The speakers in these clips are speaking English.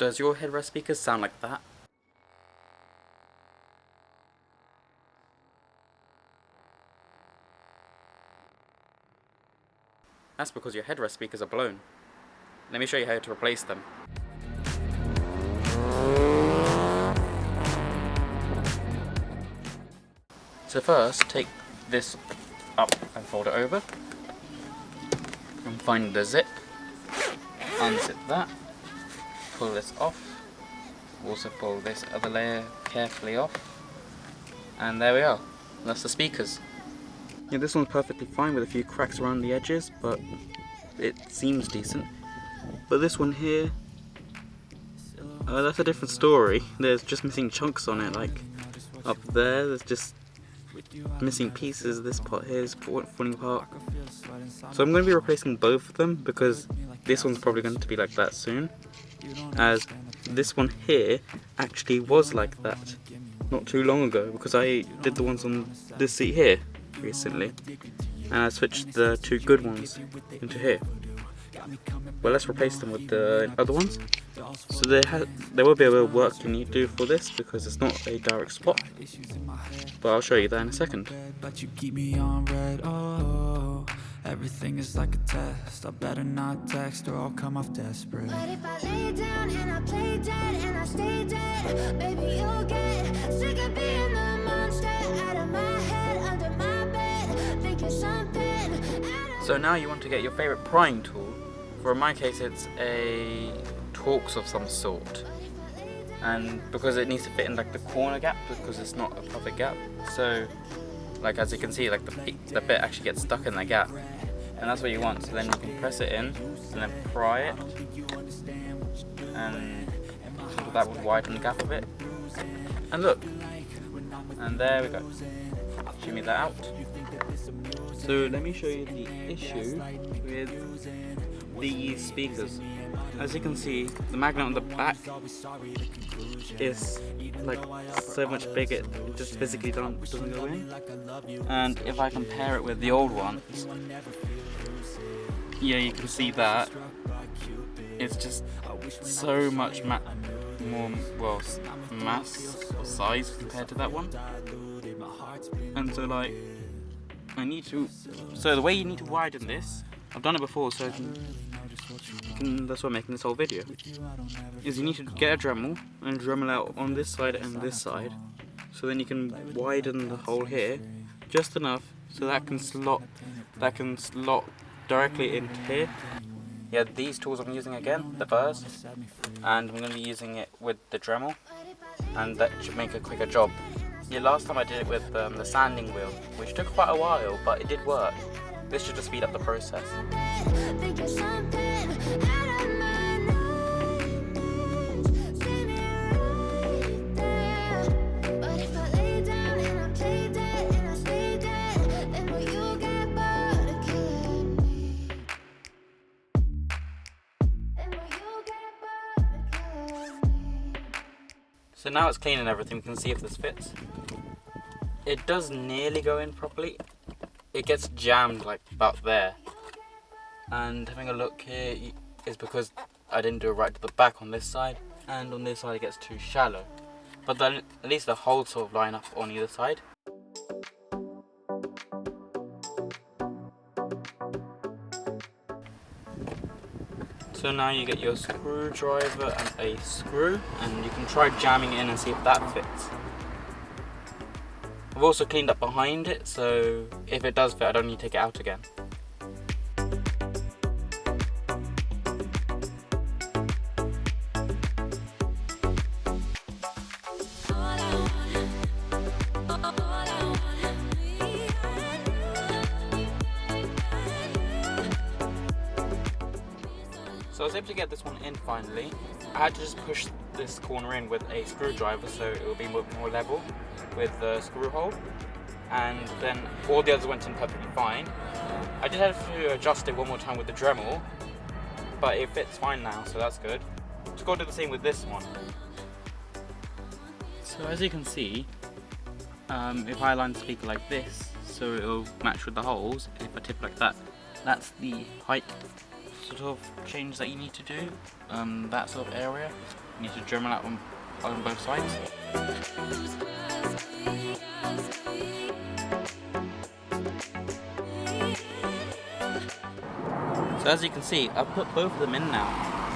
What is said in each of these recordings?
Does your headrest speakers sound like that? That's because your headrest speakers are blown. Let me show you how to replace them. So first, take this up and fold it over. And find the zip. Unzip that. Pull this off. Also pull this other layer carefully off. And there we are. That's the speakers. Yeah, this one's perfectly fine with a few cracks around the edges, but it seems decent. But this one here, that's a different story. There's just missing chunks on it, like up there's just missing pieces. This part here is falling apart. So I'm going to be replacing both of them because this one's probably going to be like that soon, as this one here actually was like that not too long ago, because I did the ones on this seat here recently and I switched the two good ones into here. Well, let's replace them with the other ones. So there will be a bit of work you need to do for this because it's not a direct swap, but I'll show you that in a second. But you keep me on red, oh, everything is like a test. I better not text or I'll come off desperate. But if I lay down and I play dead and I stay dead, baby, you'll get sick of being the monster out of my head, under my bed, thinking something. So now you want to get your favorite prying tool. For in my case it's a Torx of some sort, and because it needs to fit in like the corner gap because it's not a perfect gap, so like as you can see, like the bit actually gets stuck in the gap, and that's what you want. So then you can press it in and then pry it, and so that would widen the gap a bit, and look, and there we go. Shimmy that out. So let me show you the issue with these speakers. As you can see, the magnet on the back is like so much bigger, it just physically doesn't go in. And if I compare it with the old ones, yeah, you can see that it's just so much more mass or size compared to that one. And so like so the way you need to widen this, I've done it before, so that's why I'm making this whole video, is you need to get a Dremel and Dremel out on this side and this side, so then you can widen the hole here just enough so that can slot directly into here. Yeah, these tools I'm using again, the burrs, and I'm going to be using it with the Dremel, and that should make a quicker job. Yeah, last time I did it with the sanding wheel, which took quite a while, but it did work. This should just speed up the process. So now it's clean and everything, we can see if this fits. It does nearly go in properly. It gets jammed like about there. And having a look here is because I didn't do it right to the back on this side, and on this side it gets too shallow. But then at least the holes sort of line up on either side. So now you get your screwdriver and a screw, and you can try jamming in and see if that fits. I've also cleaned up behind it, so if it does fit, I don't need to take it out again. So I was able to get this one in finally. I had to just push this corner in with a screwdriver so it will be more level with the screw hole, and then all the others went in perfectly fine. I just had to adjust it one more time with the Dremel, but it fits fine now, so that's good. Just got to do the same with this one. So as you can see, if I align the speaker like this, so it'll match with the holes, if I tip like that, that's the height sort of change that you need to do, that sort of area. You need to Dremel out on both sides. So as you can see, I've put both of them in now.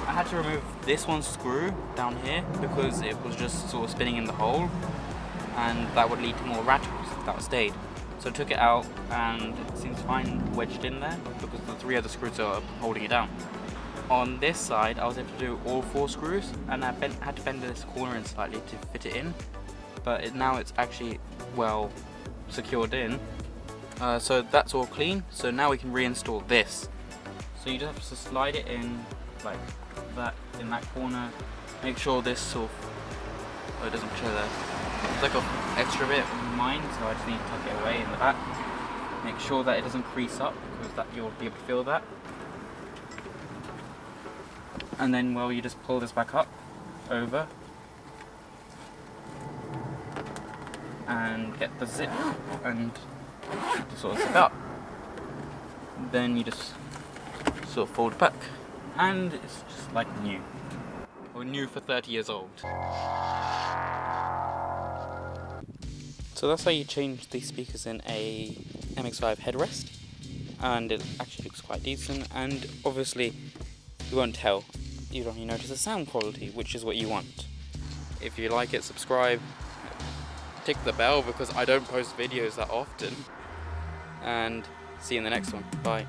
I had to remove this one screw down here because it was just sort of spinning in the hole, and that would lead to more rattles if that stayed. So I took it out and it seems fine wedged in there because the 3 other screws are holding it down. On this side I was able to do all 4 screws, and I had to bend this corner in slightly to fit it in, but now it's actually well secured in. So that's all clean, so now we can reinstall this. So you just have to slide it in like that in that corner. Make sure this sort of, oh, it doesn't show there. It's like an extra bit of mine, so I just need to tuck it away in the back. Make sure that it doesn't crease up because that you'll be able to feel that. And then, well, you just pull this back up over and get the zip and sort of zip up. Then you just sort of fold it back, and it's just like new, or new for 30 years old. So that's how you change the speakers in a MX5 headrest, and it actually looks quite decent. And obviously you won't tell, you'd only notice the sound quality, which is what you want. If you like it, subscribe, tick the bell because I don't post videos that often, and see you in the next one. Bye.